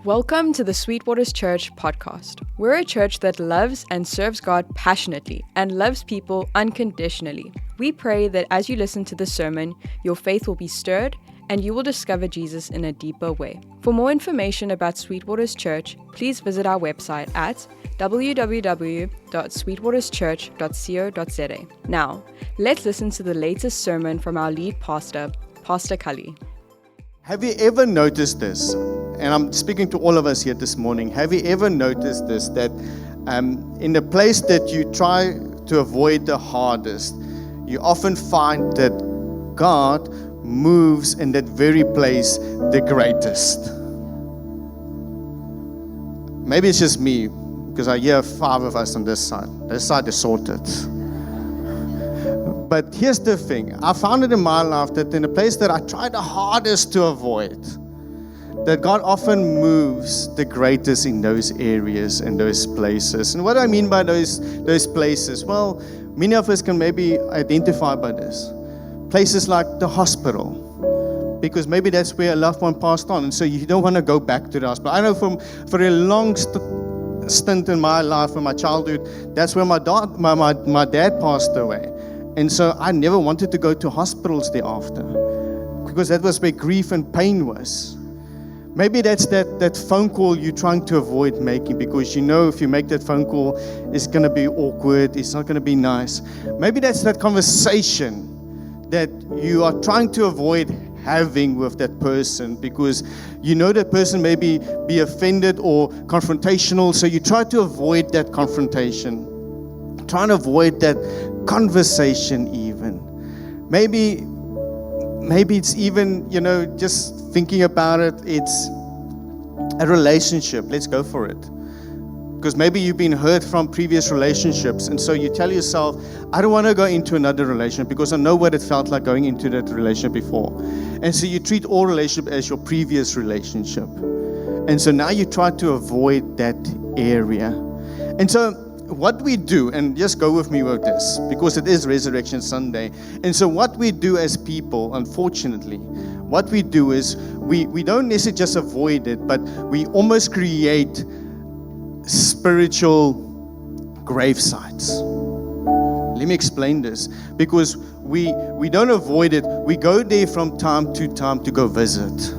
Welcome to the Sweetwaters Church podcast. We're a church that loves and serves God passionately and loves people unconditionally. We pray that as you listen to this sermon, your faith will be stirred and you will discover Jesus in a deeper way. For more information about Sweetwaters Church, please visit our website at www.sweetwaterschurch.co.za. Now, let's listen to the latest sermon from our lead pastor, Pastor Cully. Have you ever noticed this? And I'm speaking to all of us here this morning. Have you ever noticed this? That in the place that you try to avoid the hardest, you often find that God moves in that very place the greatest. Maybe it's just me, because I hear 5 of us on this side. This side is sorted. But here's the thing. I found it in my life that in a place that I try the hardest to avoid, that God often moves the greatest in those areas and those places. And what do I mean by those places? Well, many of us can maybe identify by this. Places like the hospital, because maybe that's where a loved one passed on, and so you don't want to go back to the hospital. I know for a long stint in my life, in my childhood, that's where my dad passed away. And so I never wanted to go to hospitals thereafter, because that was where grief and pain was. Maybe that's that phone call you're trying to avoid making, because you know if you make that phone call, it's going to be awkward, it's not going to be nice. Maybe that's that conversation that you are trying to avoid having with that person, because you know that person may be offended or confrontational, so you try to avoid that confrontation, trying to avoid that conversation even. Maybe it's even, just thinking about it, it's a relationship. Let's go for it. Because maybe you've been hurt from previous relationships, and so you tell yourself, I don't want to go into another relationship because I know what it felt like going into that relationship before. And so you treat all relationships as your previous relationship. And so now you try to avoid that area. And so what we do, and just go with me with this, because it is Resurrection Sunday. And so what we do as people, unfortunately, what we do is we don't necessarily just avoid it, but we almost create spiritual grave sites. Let me explain this. Because we don't avoid it, we go there from time to time to go visit.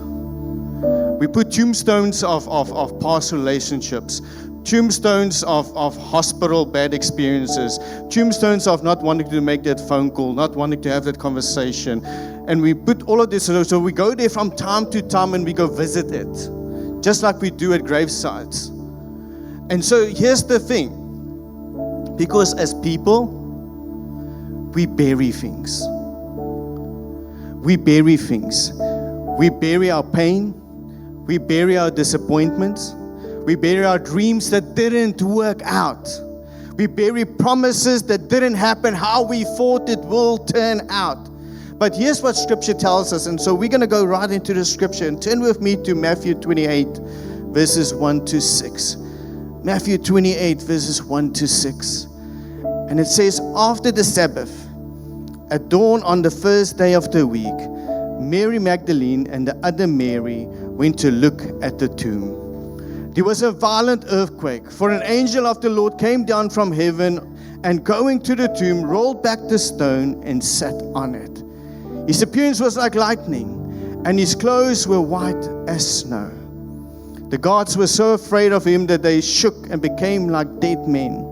We put tombstones of past relationships, tombstones of hospital bad experiences, tombstones of not wanting to make that phone call, not wanting to have that conversation. And we put all of this, so we go there from time to time and we go visit it, just like we do at grave sites. And so here's the thing, because as people, we bury things. We bury things. We bury our pain. We bury our disappointments. We bury our dreams that didn't work out. We bury promises that didn't happen how we thought it will turn out. But here's what Scripture tells us. And so we're going to go right into the Scripture. And turn with me to Matthew 28, verses 1 to 6. Matthew 28, verses 1 to 6. And it says, after the Sabbath, at dawn on the first day of the week, Mary Magdalene and the other Mary went to look at the tomb. There was a violent earthquake, for an angel of the Lord came down from heaven and going to the tomb, rolled back the stone and sat on it. His appearance was like lightning, and his clothes were white as snow. The guards were so afraid of him that they shook and became like dead men.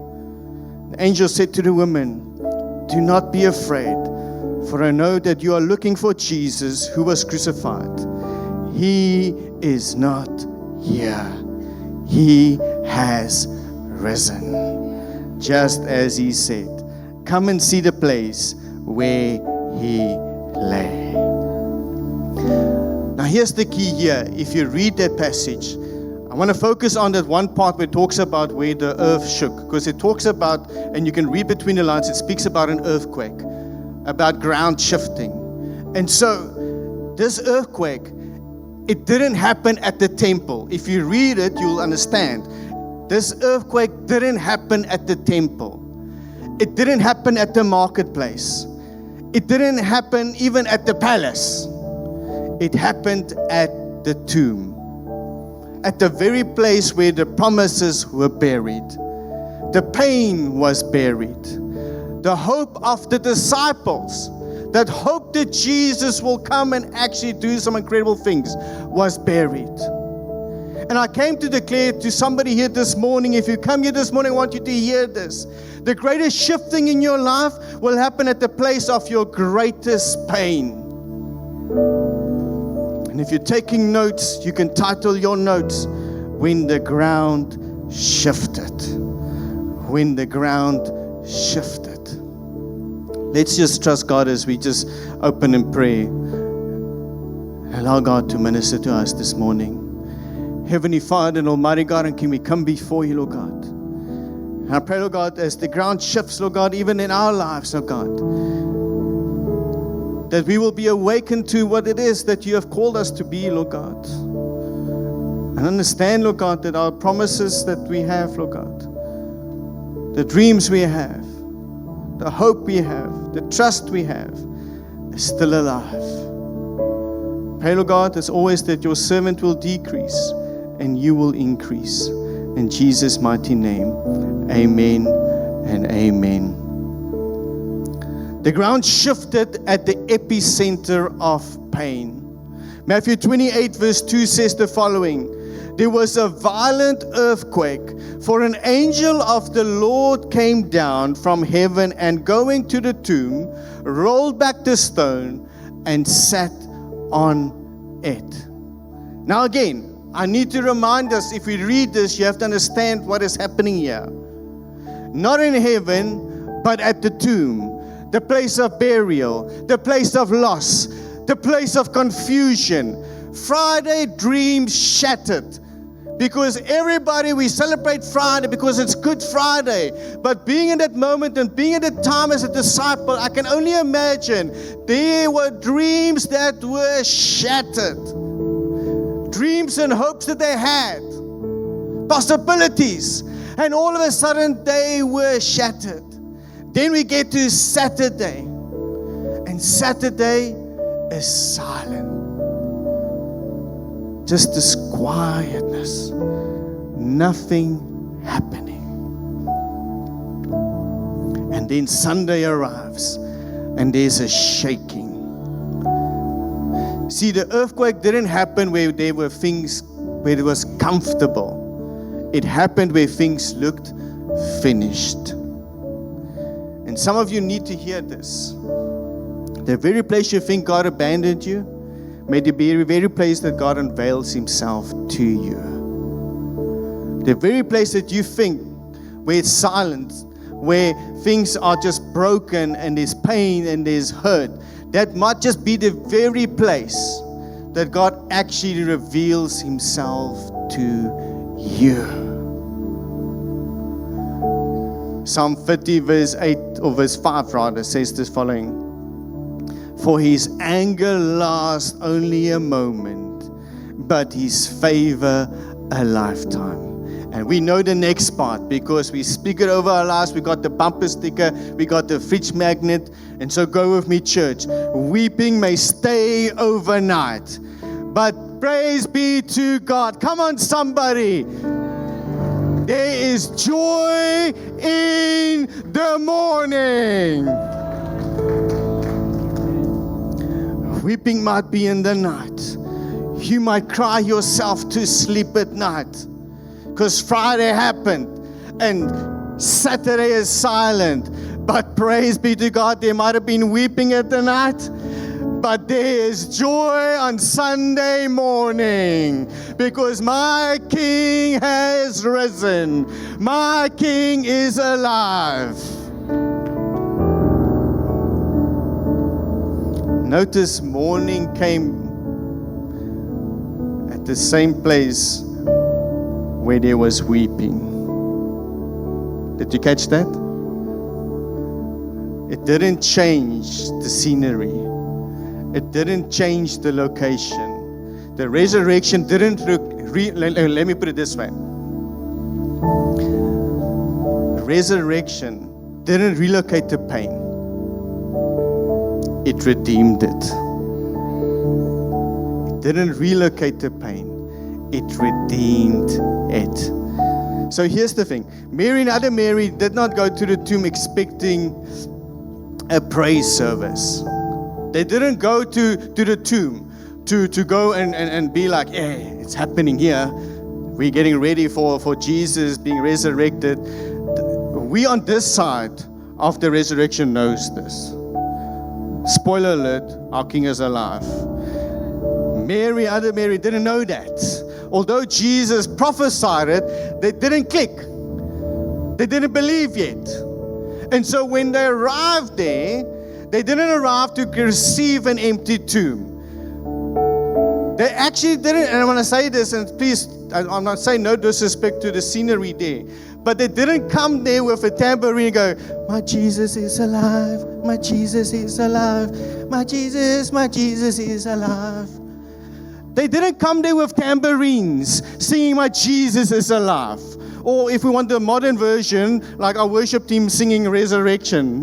The angel said to the woman, do not be afraid, for I know that you are looking for Jesus who was crucified. He is not here. He has risen, just as he said. Come and see the place where he lay. Now here's the key here. If you read that passage, I want to focus on that one part where it talks about where the earth shook, because it talks about, and you can read between the lines, it speaks about an earthquake, about ground shifting. And so this earthquake, it didn't happen at the temple. If you read it, you'll understand. This earthquake didn't happen at the temple. It didn't happen at the marketplace. It didn't happen even at the palace. It happened at the tomb. at the very place where the promises were buried. The pain was buried. The hope of the disciples, that hope that Jesus will come and actually do some incredible things, was buried. And I came to declare to somebody here this morning, if you come here this morning, I want you to hear this. The greatest shifting in your life will happen at the place of your greatest pain. And if you're taking notes, you can title your notes, When the Ground Shifted. When the ground shifted. Let's just trust God as we just open in prayer. Allow God to minister to us this morning. Heavenly Father and Almighty God, and can we come before you, Lord God? And I pray, Lord God, as the ground shifts, Lord God, even in our lives, Lord God, that we will be awakened to what it is that you have called us to be, Lord God. And understand, Lord God, that our promises that we have, Lord God, the dreams we have, the hope we have, the trust we have, is still alive. Pray, Lord God, as always, that your servant will decrease and you will increase. In Jesus' mighty name, amen and amen. The ground shifted at the epicenter of pain. Matthew 28 verse 2 says the following: There was a violent earthquake, for an angel of the Lord came down from heaven and going to the tomb, rolled back the stone and sat on it. Now again, I need to remind us, if we read this, you have to understand what is happening here. Not in heaven, but at the tomb, the place of burial, the place of loss, the place of confusion. Friday dreams shattered. Because everybody, we celebrate Friday because it's Good Friday. But being in that moment and being at that time as a disciple, I can only imagine there were dreams that were shattered. Dreams and hopes that they had. Possibilities. And all of a sudden they were shattered. Then we get to Saturday. And Saturday is silent. Just this quietness, nothing happening. And then Sunday arrives and there's a shaking. See, the earthquake didn't happen where there were things, where it was comfortable. It happened where things looked finished. And some of you need to hear this. The very place you think God abandoned you, may it be the very place that God unveils Himself to you. The very place that you think where it's silent, where things are just broken and there's pain and there's hurt, that might just be the very place that God actually reveals Himself to you. Psalm 50 verse 8 or verse 5 rather says this following: For His anger lasts only a moment, but His favor a lifetime. And we know the next part because we speak it over our lives. We got the bumper sticker, we got the fridge magnet. And so go with me, church. Weeping may stay overnight, but praise be to God. Come on, somebody. There is joy in the morning. Weeping might be in the night. You might cry yourself to sleep at night because Friday happened and Saturday is silent. But praise be to God, there might have been weeping at the night, but there is joy on Sunday morning because my King has risen. My King is alive. Notice morning came at the same place where there was weeping. Did you catch that? It didn't change the scenery. It didn't change the location. The resurrection didn't, let me put it this way. The resurrection didn't relocate the pain. It redeemed it. It didn't relocate the pain. it redeemed it. So here's the thing. Mary and other Mary did not go to the tomb expecting a praise service. They didn't go to the tomb to go and be like, hey, it's happening here. We're getting ready for Jesus being resurrected. We on this side of the resurrection knows this. Spoiler alert, our King is alive. Mary, other Mary, didn't know that. Although Jesus prophesied it, they didn't click. They didn't believe yet. And so when they arrived there, they didn't arrive to receive an empty tomb. They actually didn't, and I want to say this, and please, I'm not saying no disrespect to the scenery there, but they didn't come there with a tambourine and go, my Jesus is alive, my Jesus is alive, my Jesus is alive. They didn't come there with tambourines singing my Jesus is alive. Or if we want the modern version, like our worship team singing Resurrection,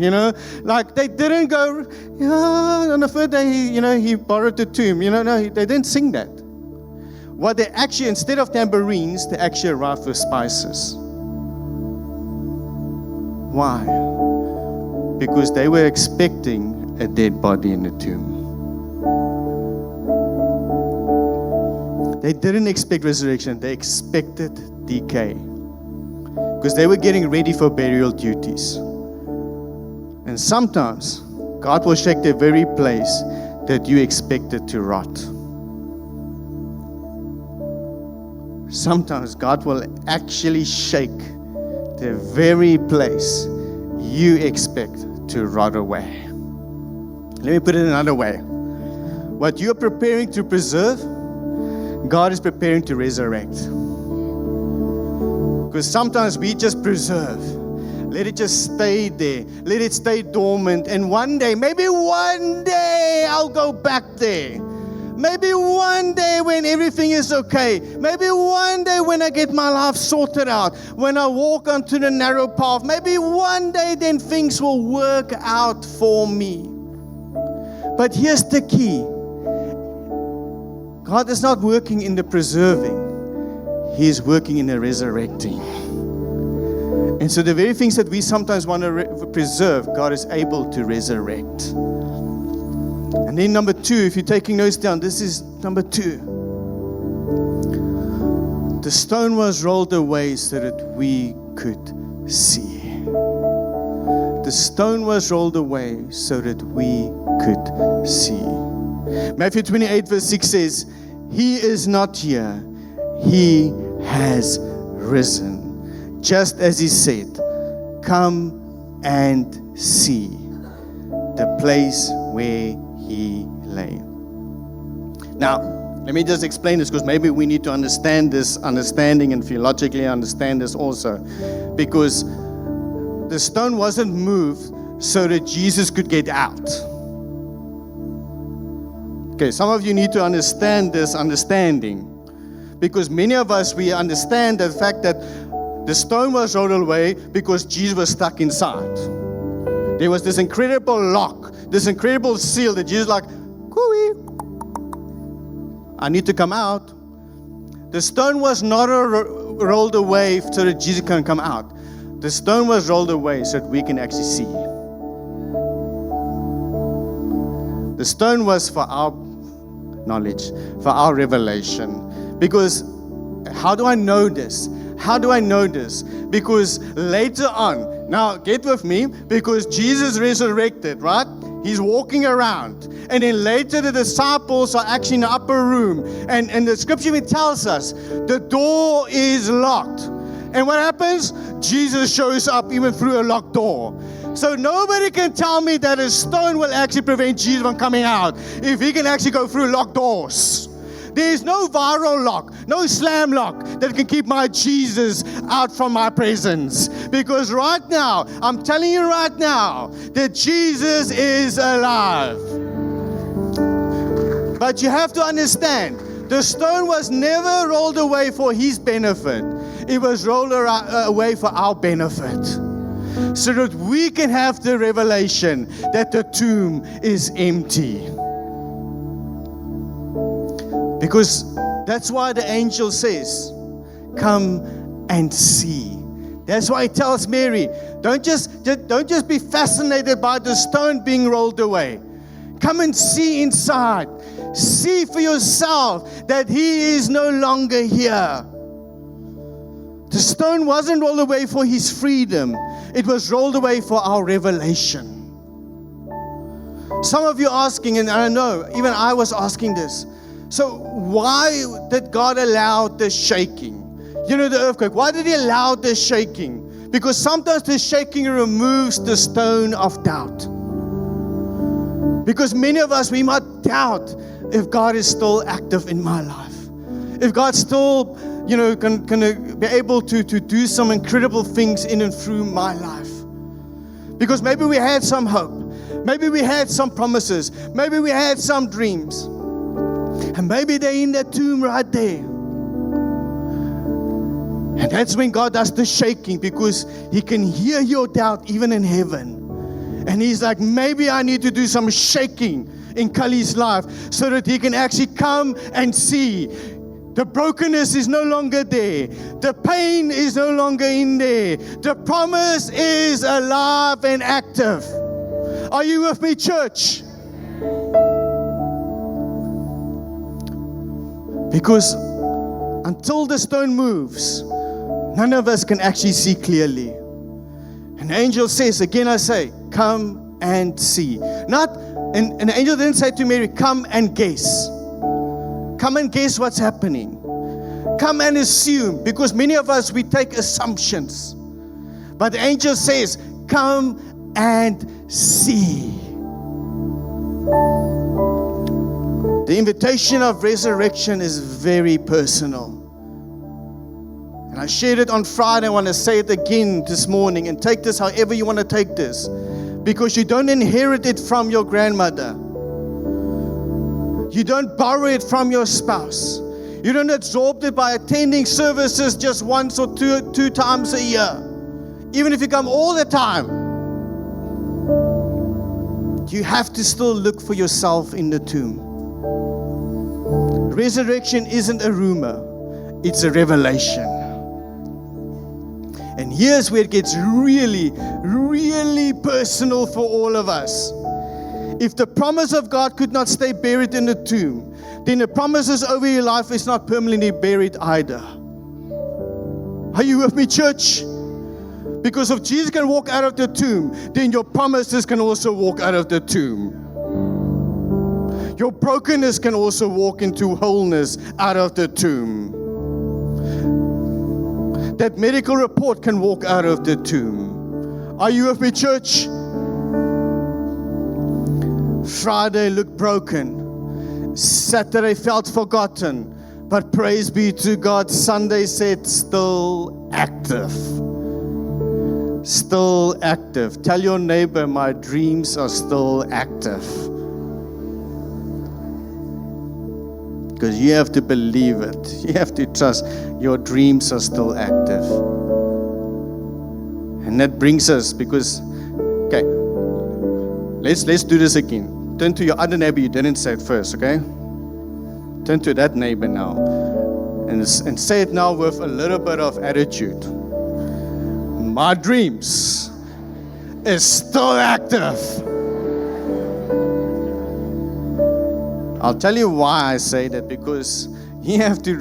like they didn't go, on the third day, he borrowed the tomb. No, they didn't sing that. What they actually, instead of tambourines, they actually arrived with spices. Why? Because they were expecting a dead body in the tomb. They didn't expect resurrection, they expected decay. Because they were getting ready for burial duties. And sometimes God will shake the very place that you expected to rot. Sometimes God will actually shake the very place you expect to rot away. Let me put it another way. What you're preparing to preserve, God is preparing to resurrect. Because sometimes we just preserve. Let it just stay there. Let it stay dormant. And one day, maybe one day, I'll go back there. Maybe one day when everything is okay. Maybe one day when I get my life sorted out. When I walk onto the narrow path. Maybe one day then things will work out for me. But here's the key. God is not working in the preserving. He is working in the resurrecting. And so the very things that we sometimes want to preserve, God is able to resurrect. And then number 2, if you're taking notes down, this is number 2. The stone was rolled away so that we could see. The stone was rolled away so that we could see. Matthew 28 verse 6 says, He is not here. He has risen. Just as He said, come and see the place where He lay. Now, let me just explain this because maybe we need to understand this understanding and theologically understand this also. Because the stone wasn't moved so that Jesus could get out. Okay, some of you need to understand this understanding. Because many of us, we understand the fact that the stone was rolled away because Jesus was stuck inside. There was this incredible lock, this incredible seal that Jesus like, cooey, I need to come out. The stone was not rolled away so that Jesus can come out. The stone was rolled away so that we can actually see. The stone was for our knowledge, for our revelation. Because how do I know this? How do I know this? Because later on, now get with me, because Jesus resurrected, right? He's walking around. And then later the disciples are actually in the upper room. And the scripture even tells us the door is locked. And what happens? Jesus shows up even through a locked door. So nobody can tell me that a stone will actually prevent Jesus from coming out if he can actually go through locked doors. There is no viral lock, no slam lock that can keep my Jesus out from my presence. Because right now, I'm telling you right now, that Jesus is alive. But you have to understand, the stone was never rolled away for his benefit. It was rolled away for our benefit. So that we can have the revelation that the tomb is empty. Because That's why the angel says, come and see. That's why he tells Mary, don't just be fascinated by the stone being rolled away. Come and see inside. See for yourself that he is no longer here. The stone wasn't rolled away for his freedom. It was rolled away for our revelation. Some of you asking, and I know, even I was asking this. So why did God allow the shaking? You know, the earthquake. Why did he allow the shaking? Because sometimes the shaking removes the stone of doubt. Because many of us, we might doubt if God is still active in my life. If God still, can be able to do some incredible things in and through my life. Because maybe we had some hope. Maybe we had some promises. Maybe we had some dreams. And maybe they're in that tomb right there. And that's when God does the shaking, because he can hear your doubt even in heaven. And he's like, maybe I need to do some shaking in Kali's life so that he can actually come and see. The brokenness is no longer there. The pain is no longer in there. The promise is alive and active. Are you with me, church? Because until the stone moves, none of us can actually see clearly. An angel says, again I say, come and see. And an angel didn't say to Mary, come and guess. Come and guess what's happening. Come and assume, because many of us, we take assumptions. But the angel says, come and see. The invitation of resurrection is very personal. And I shared it on Friday. I want to say it again this morning. And take this however you want to take this. Because you don't inherit it from your grandmother. You don't borrow it from your spouse. You don't absorb it by attending services just once or two times a year. Even if you come all the time. You have to still look for yourself in the tomb. Resurrection isn't a rumor. It's a revelation. And here's where it gets really, really personal for all of us. If the promise of God could not stay buried in the tomb, then the promises over your life is not permanently buried either. Are you with me, church? Because if Jesus can walk out of the tomb, then your promises can also walk out of the tomb. Your brokenness can also walk into wholeness out of the tomb. That medical report can walk out of the tomb. Are you with me, church? Friday looked broken. Saturday felt forgotten. But praise be to God, Sunday said still active. Still active. Tell your neighbor, my dreams are still active. Because you have to believe it. You have to trust your dreams are still active. And that brings us, because, okay, let's do this again. Turn to your other neighbor. You didn't say it first, okay? Turn to that neighbor now. And say it now with a little bit of attitude. My dreams is still active. I'll tell you why I say that, because you have to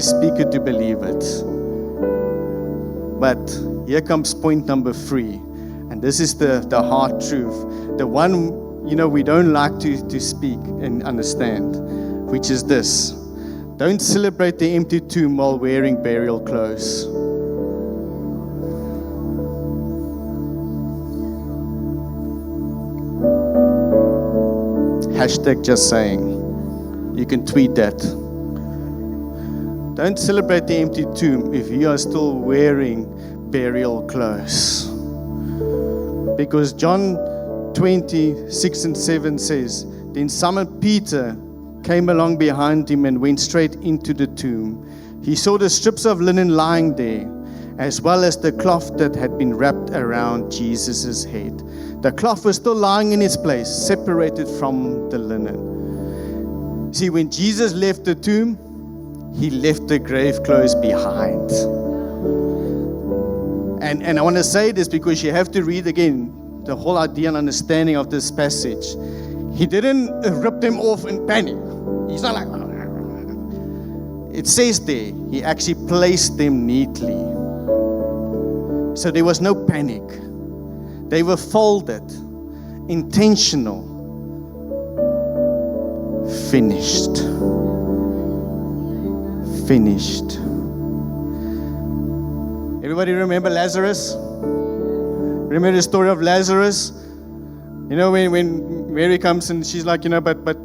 speak it to believe it. But here comes point number 3. And this is the hard truth. The one, we don't like to speak and understand, which is this. Don't celebrate the empty tomb while wearing burial clothes. Hashtag just saying. You can tweet that. Don't celebrate the empty tomb if you are still wearing burial clothes. Because John 20:6-7 says, Then Simon Peter came along behind him and went straight into the tomb. He saw the strips of linen lying there, as well as the cloth that had been wrapped around Jesus' head. The cloth was still lying in its place, separated from the linen. See, when Jesus left the tomb, he left the grave clothes behind. And I want to say this because you have to read again the whole idea and understanding of this passage. He didn't rip them off in panic. He's not like, it says there, he actually placed them neatly. So there was no panic. They were folded, intentional, finished. Finished. Everybody remember Lazarus? Remember the story of Lazarus? You know, when Mary comes and she's like, but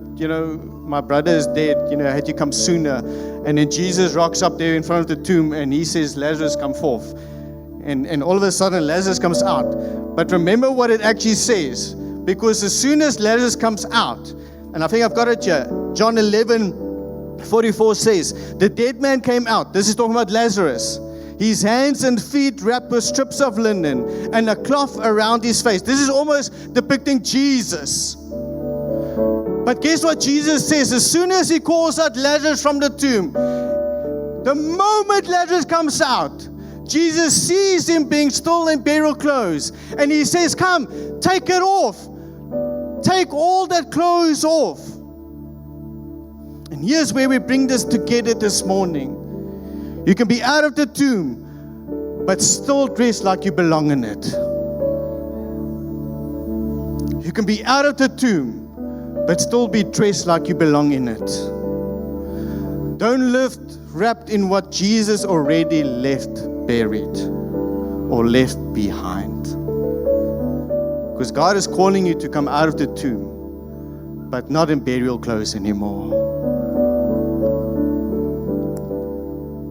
my brother is dead, had you come sooner? And then Jesus rocks up there in front of the tomb and he says, Lazarus, come forth. And all of a sudden Lazarus comes out. But remember what it actually says, because as soon as Lazarus comes out, and I think I've got it here, John 11:44 says, the dead man came out. This is talking about Lazarus. His hands and feet wrapped with strips of linen and a cloth around his face. This is almost depicting Jesus. But guess what Jesus says? As soon as he calls out Lazarus from the tomb, the moment Lazarus comes out, Jesus sees him being still in burial clothes. And he says, come, take it off. Take all that clothes off. And here's where we bring this together this morning. You can be out of the tomb, but still dressed like you belong in it. You can be out of the tomb, but still be dressed like you belong in it. Don't live wrapped in what Jesus already left buried or left behind. Because God is calling you to come out of the tomb, but not in burial clothes anymore.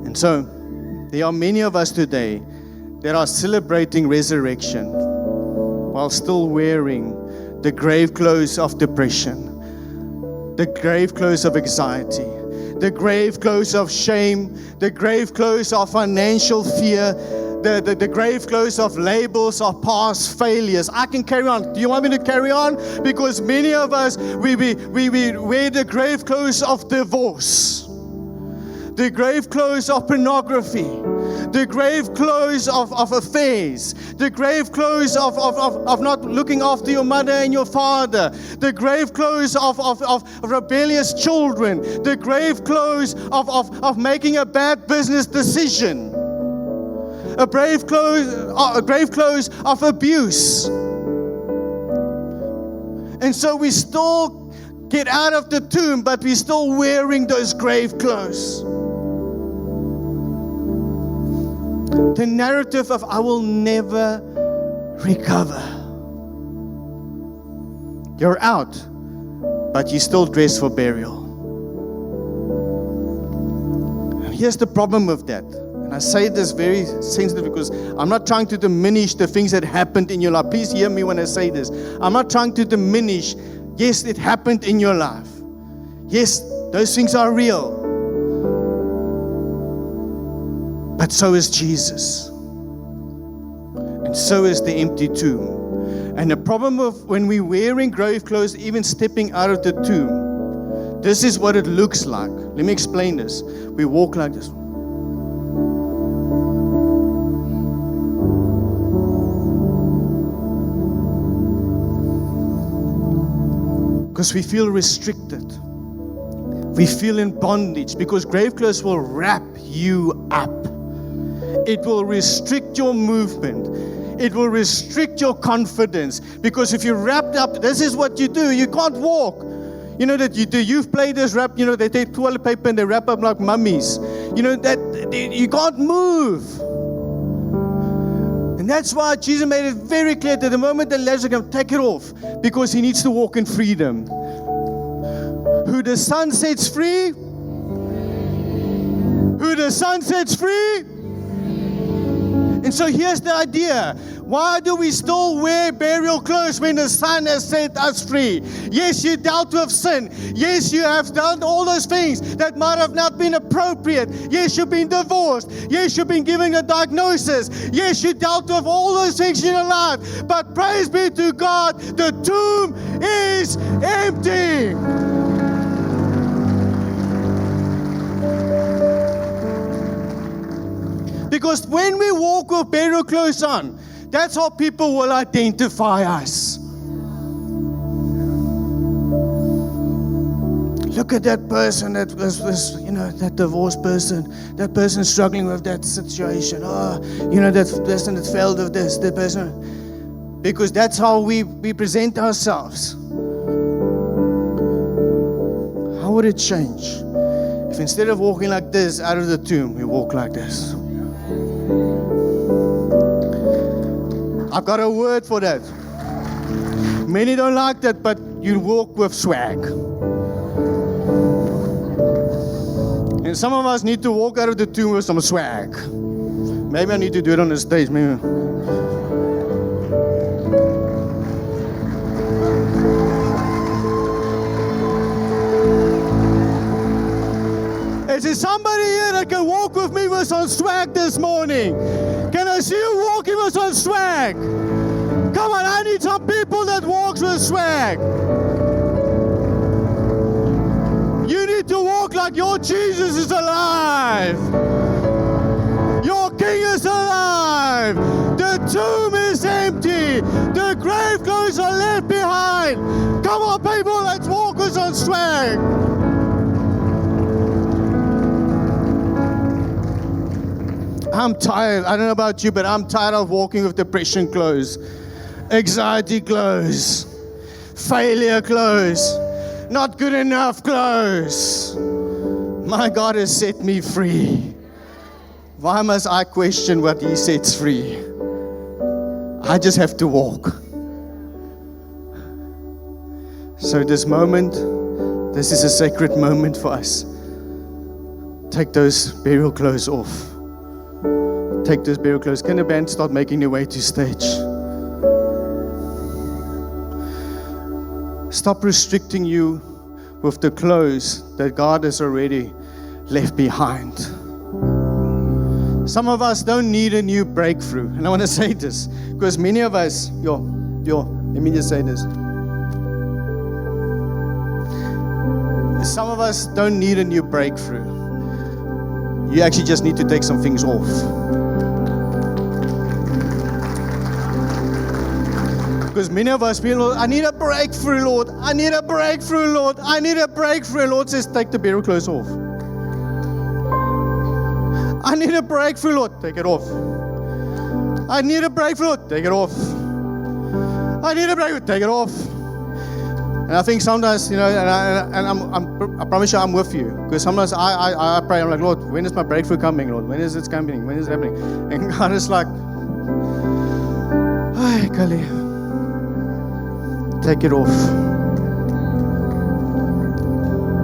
And so, there are many of us today that are celebrating resurrection while still wearing the grave clothes of depression, the grave clothes of anxiety, the grave clothes of shame, the grave clothes of financial fear, the grave clothes of labels of past failures. I can carry on. Do you want me to carry on? Because many of us, we wear the grave clothes of divorce, the grave clothes of pornography, the grave clothes of affairs, the grave clothes of not looking after your mother and your father, the grave clothes of rebellious children, the grave clothes of making a bad business decision, a grave clothes of abuse. And so we still get out of the tomb, but we're still wearing those grave clothes. The narrative of I will never recover. You're out, but you're still dressed for burial. And here's the problem with that. And I say this very sensitive because I'm not trying to diminish the things that happened in your life. Please hear me when I say this. I'm not trying to diminish. Yes, it happened in your life. Yes, those things are real. But so is Jesus. And so is the empty tomb. And the problem of when we're wearing grave clothes, even stepping out of the tomb, this is what it looks like. Let me explain this. We walk like this. Because we feel restricted. We feel in bondage because grave clothes will wrap you up. It will restrict your movement. It will restrict your confidence. Because if you're wrapped up, this is what you do. You can't walk. You know that you do. You've played this wrap. You know, they take toilet paper and they wrap up like mummies. You know, that you can't move. And that's why Jesus made it very clear that the moment that Lazarus comes, take it off. Because he needs to walk in freedom. Who the Son sets free? Who the Son sets free? And so here's the idea. Why do we still wear burial clothes when the Son has set us free? Yes, you dealt with sin. Yes, you have done all those things that might have not been appropriate. Yes, you've been divorced. Yes, you've been given a diagnosis. Yes, you dealt with all those things in your life. But praise be to God, the tomb is empty. Because when we walk with burial clothes on, that's how people will identify us. Look at that person that was that divorced person, that person struggling with that situation. That person that failed with this, that person. Because that's how we present ourselves. How would it change if instead of walking like this out of the tomb, we walk like this? I've got a word for that. Many don't like that, but you walk with swag. And some of us need to walk out of the tomb with some swag. Maybe I need to do it on the stage. Maybe. Is there somebody here that can walk with me with some swag this morning? Can I see you walking with some swag? Come on, I need some people that walks with swag. You need to walk like your Jesus is alive. Your King is alive. The tomb is empty. The grave clothes are left behind. Come on, people, let's walk with some swag. I'm tired. I don't know about you, but I'm tired of walking with depression clothes, anxiety clothes, failure clothes. Not good enough clothes. My God has set me free. Why must I question what He sets free? I just have to walk. So this moment, this is a sacred moment for us. Take those burial clothes off. Take those burial clothes. Can the band start making their way to stage? Stop restricting you with the clothes that God has already left behind. Some of us don't need a new breakthrough. And I want to say this, because many of us, let me just say this. Some of us don't need a new breakthrough. You actually just need to take some things off. Because many of us feel, I need a breakthrough, Lord. I need a breakthrough, Lord. I need a breakthrough. Lord says, take the burial clothes off. I need a breakthrough, Lord. Take it off. I need a breakthrough, Lord. Take it off. I need a breakthrough. Take it off. And I think sometimes, I promise you I'm with you. Because sometimes I pray, I'm like, Lord, when is my breakthrough coming, Lord? When is it coming? When is it happening? And God is like, ay, Kali. Take it off.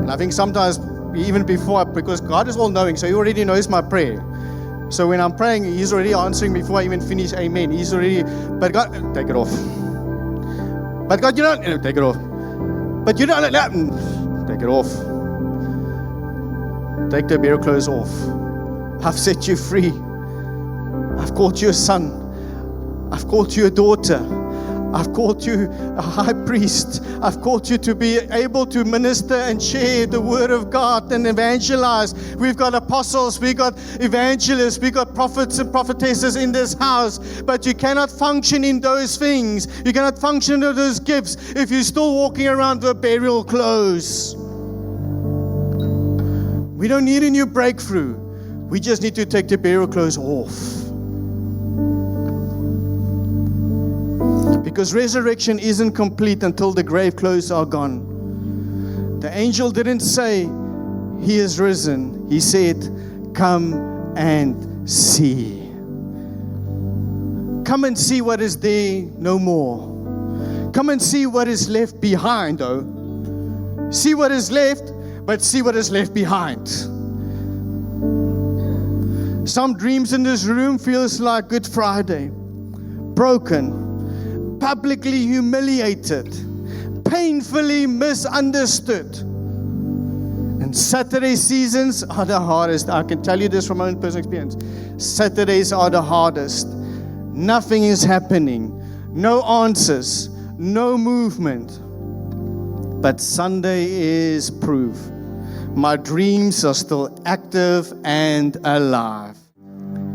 And I think sometimes, even before, because God is all knowing, so He already knows my prayer. So when I'm praying, He's already answering before I even finish amen. He's already, but God, take it off. But God, you don't, take it off. But you don't, take it off. Take the burial clothes off. I've set you free. I've called you a son. I've called you a daughter. I've called you a high priest. I've called you to be able to minister and share the word of God and evangelize. We've got apostles, we've got evangelists, we've got prophets and prophetesses in this house. But you cannot function in those things. You cannot function in those gifts if you're still walking around with burial clothes. We don't need a new breakthrough. We just need to take the burial clothes off. Because resurrection isn't complete until the grave clothes are gone. The angel didn't say, He is risen. He said, come and see. Come and see what is there no more. Come and see what is left behind, though. See what is left, but see what is left behind. Some dreams in this room feels like Good Friday. Broken. Publicly humiliated, painfully misunderstood. And Saturday seasons are the hardest. I can tell you this from my own personal experience. Saturdays are the hardest. Nothing is happening. No answers. No movement. But Sunday is proof. My dreams are still active and alive.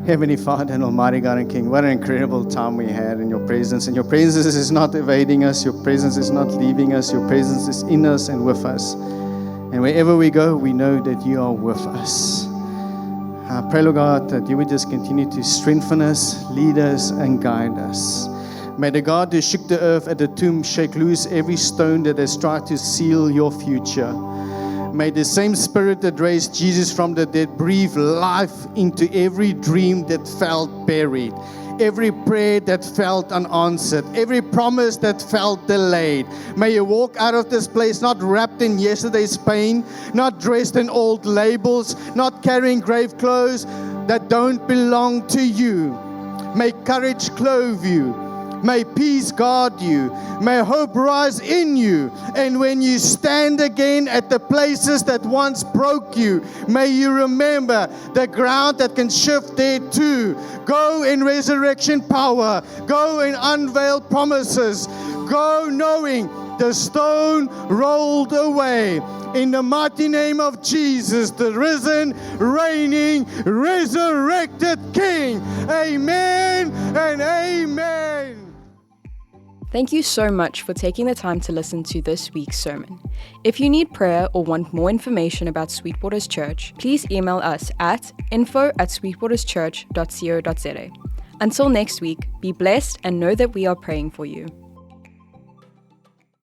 Heavenly Father and Almighty God and King, what an incredible time we had in your presence. And your presence is not evading us. Your presence is not leaving us. Your presence is in us and with us. And wherever we go, we know that you are with us. I pray, Lord God, that you would just continue to strengthen us, lead us, and guide us. May the God who shook the earth at the tomb shake loose every stone that has tried to seal your future. May the same Spirit that raised Jesus from the dead breathe life into every dream that felt buried, every prayer that felt unanswered, every promise that felt delayed. May you walk out of this place not wrapped in yesterday's pain, not dressed in old labels, not carrying grave clothes that don't belong to you. May courage clothe you. May peace guard you. May hope rise in you. And when you stand again at the places that once broke you, may you remember the ground that can shift there too. Go in resurrection power. Go in unveiled promises. Go knowing the stone rolled away. In the mighty name of Jesus, the risen, reigning, resurrected King. Amen and amen. Thank you so much for taking the time to listen to this week's sermon. If you need prayer or want more information about Sweetwaters Church, please email us at info@sweetwaterschurch.co.za. Until next week, be blessed and know that we are praying for you.